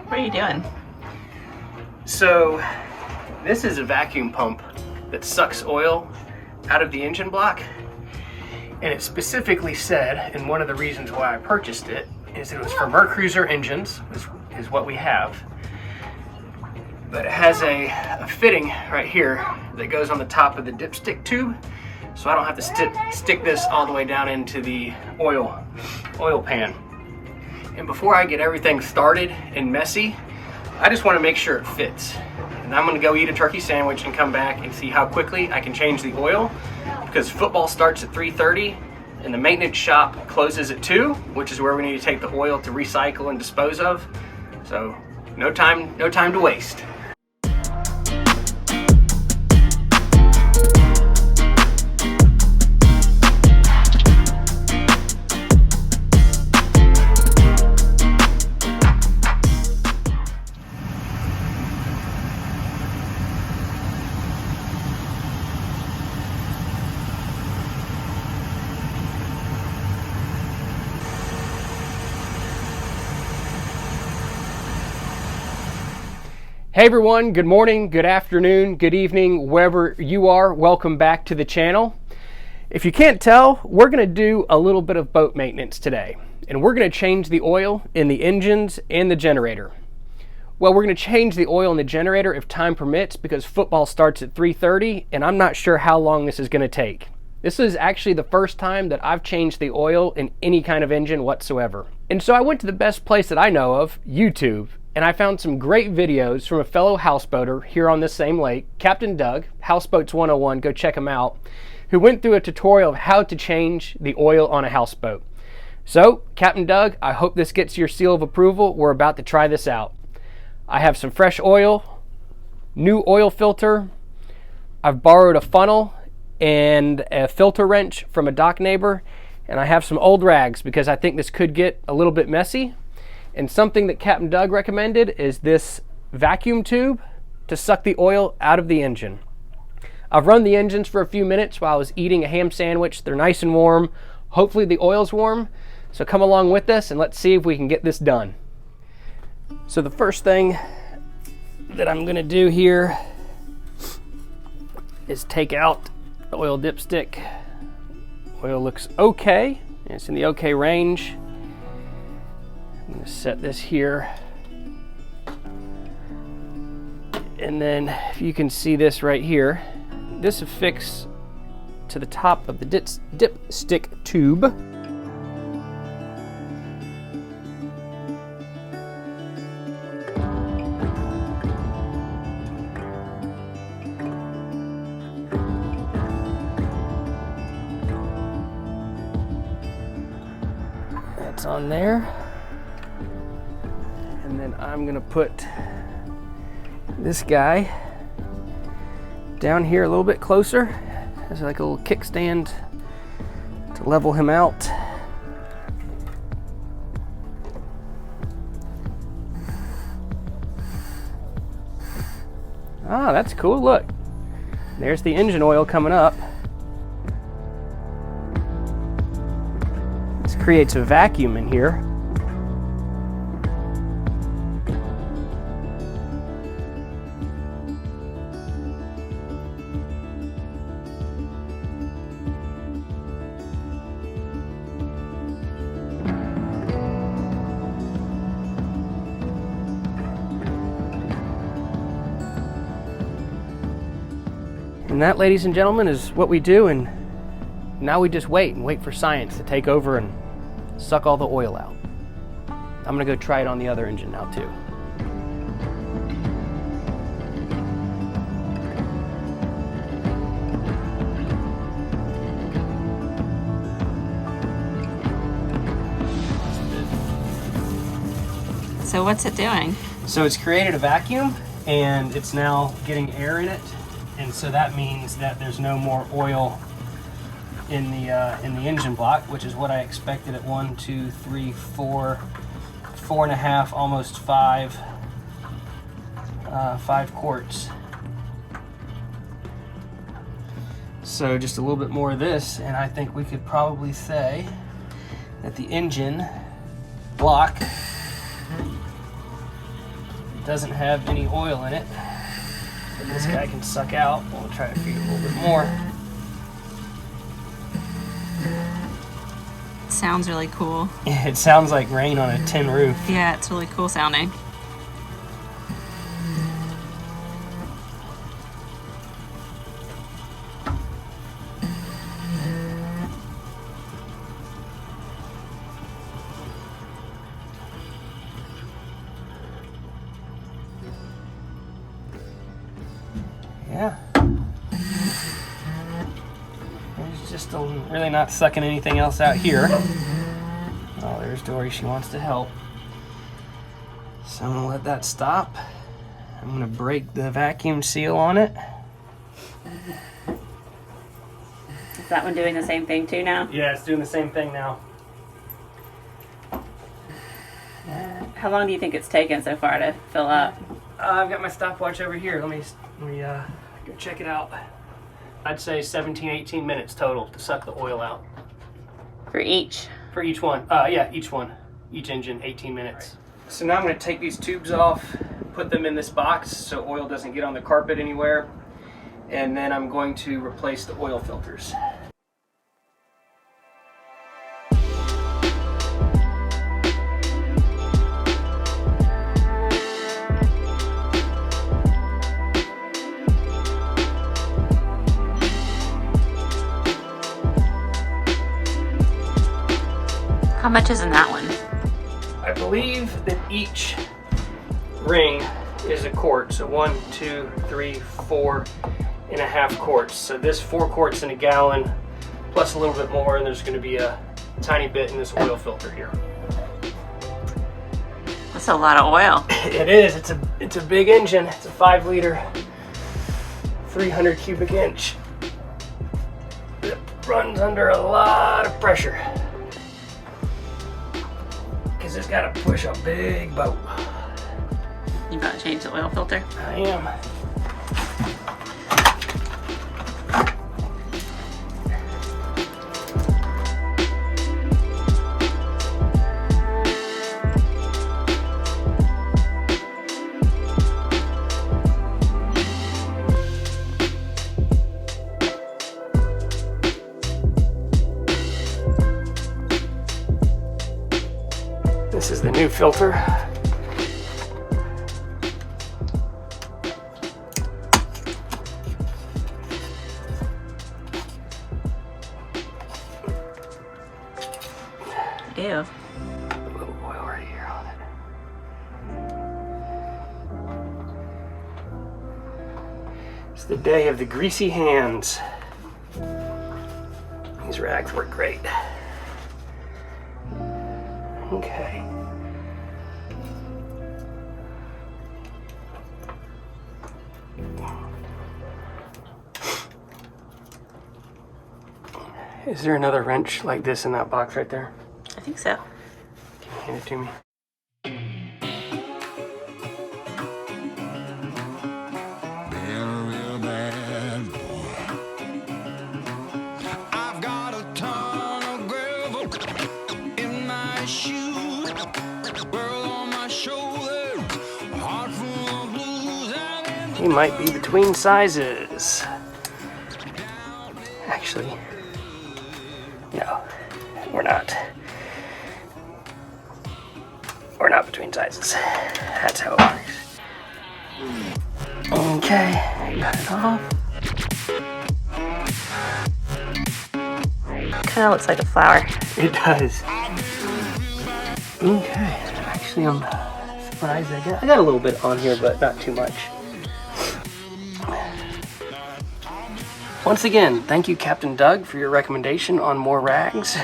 What are you doing? So this is a vacuum pump that sucks oil out of the engine block, and it specifically said, and one of the reasons why I purchased it is it was for Mercruiser engines, is what we have, but it has a fitting right here that goes on the top of the dipstick tube, so I don't have to stick this all the way down into the oil pan. And before I get everything started and messy, I just want to make sure it fits. And I'm going to go eat a turkey sandwich and come back and see how quickly I can change the oil, because football starts at 3:30 and the maintenance shop closes at 2, which is where we need to take the oil to recycle and dispose of. So no time to waste. Hey everyone, good morning, good afternoon, good evening, wherever you are. Welcome back to the channel. If you can't tell, we're going to do a little bit of boat maintenance today, and we're going to change the oil in the engines and the generator. Well, we're going to change the oil in the generator if time permits, because football starts at 3:30 and I'm not sure how long this is going to take. This is actually the first time that I've changed the oil in any kind of engine whatsoever. And so I went to the best place that I know of, YouTube. And I found some great videos from a fellow houseboater here on this same lake, Captain Doug, Houseboats 101, go check him out, who went through a tutorial of how to change the oil on a houseboat. So, Captain Doug, I hope this gets your seal of approval. We're about to try this out. I have some fresh oil, new oil filter, I've borrowed a funnel and a filter wrench from a dock neighbor, and I have some old rags because I think this could get a little bit messy. And something that Captain Doug recommended is this vacuum tube to suck the oil out of the engine. I've run the engines for a few minutes while I was eating a ham sandwich. They're nice and warm. Hopefully the oil's warm. So come along with us and let's see if we can get this done. So the first thing that I'm gonna do here is take out the oil dipstick. Oil looks okay. It's in the okay range. I'm going to set this here, and then if you can see this right here, this affixes to the top of the dipstick tube. That's on there. And then I'm gonna put this guy down here a little bit closer. There's like a little kickstand to level him out. Ah, that's cool, look. There's the engine oil coming up. This creates a vacuum in here. And that, ladies and gentlemen, is what we do, and now we just wait for science to take over and suck all the oil out. I'm gonna go try it on the other engine now too. So what's it doing? So it's created a vacuum and it's now getting air in it. And so that means that there's no more oil in the engine block, which is what I expected at 1, 2, 3, 4, 4.5, almost 5 quarts. So just a little bit more of this, and I think we could probably say that the engine block doesn't have any oil in it that this guy can suck out. We'll try to feed a little bit more. Sounds really cool. It sounds like rain on a tin roof. Yeah, it's really cool sounding. Yeah. It's just really not sucking anything else out here. Oh, there's Dory. She wants to help. So I'm gonna let that stop. I'm gonna break the vacuum seal on it. Is that one doing the same thing too now? Yeah, it's doing the same thing now. How long do you think it's taken so far to fill up? I've got my stopwatch over here. Let me go check it out. I'd say 17, 18 minutes total to suck the oil out. For each? For each one. Yeah, each one. Each engine, 18 minutes. Right. So now I'm going to take these tubes off, put them in this box so oil doesn't get on the carpet anywhere, and then I'm going to replace the oil filters. How much is in that one? I believe that each ring is a quart. So 1, 2, 3, 4.5 quarts. So this 4 quarts in a gallon, plus a little bit more, and there's going to be a tiny bit in this oil filter here. That's a lot of oil. It is. It's a big engine. It's a 5-liter, 300 cubic inch. It runs under a lot of pressure. Because it's got to push a big boat. You about to change the oil filter? I am. This is the new filter. Ew. A little oil right here on it. It's the day of the greasy hands. These rags work great. Okay. Is there another wrench like this in that box right there? I think so. Can you hand it to me? He might be between sizes. Actually, no, we're not. We're not between sizes. That's how it works. Okay, got it off. Kind of looks like a flower. It does. Okay, actually I'm surprised I got a little bit on here, but not too much. Once again, thank you, Captain Doug, for your recommendation on more rags.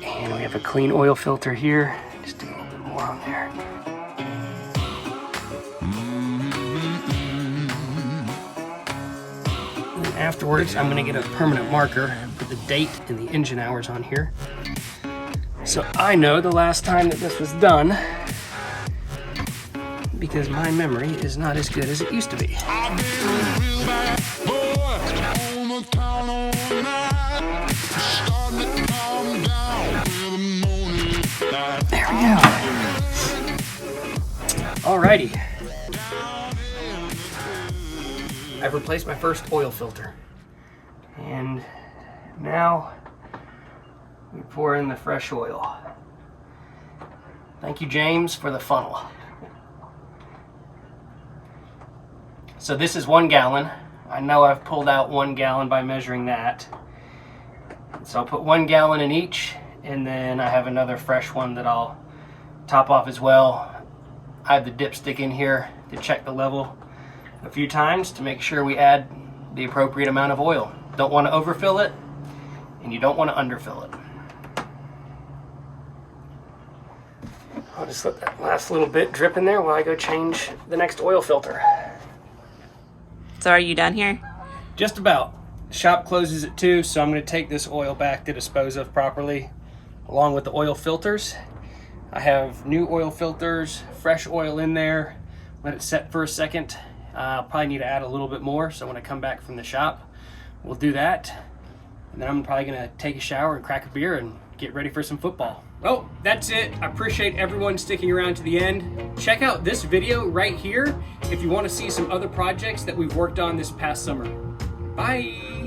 And we have a clean oil filter here. Just do a little bit more on there. And afterwards, I'm going to get a permanent marker for the date and the engine hours on here. So I know the last time that this was done, because my memory is not as good as it used to be. There we go. Alrighty. I've replaced my first oil filter. And now we pour in the fresh oil. Thank you, James, for the funnel. So this is 1 gallon. I know I've pulled out 1 gallon by measuring that. So I'll put 1 gallon in each, and then I have another fresh one that I'll top off as well. I have the dipstick in here to check the level a few times to make sure we add the appropriate amount of oil. Don't want to overfill it, and you don't want to underfill it. I'll just let that last little bit drip in there while I go change the next oil filter. So are you done here? Just about. The shop closes at 2, so I'm going to take this oil back to dispose of properly, along with the oil filters. I have new oil filters, fresh oil in there. Let it set for a second. I'll probably need to add a little bit more, so when I come back from the shop, we'll do that. And then I'm probably going to take a shower and crack a beer and get ready for some football. Well, that's it. I appreciate everyone sticking around to the end. Check out this video right here if you want to see some other projects that we've worked on this past summer. Bye!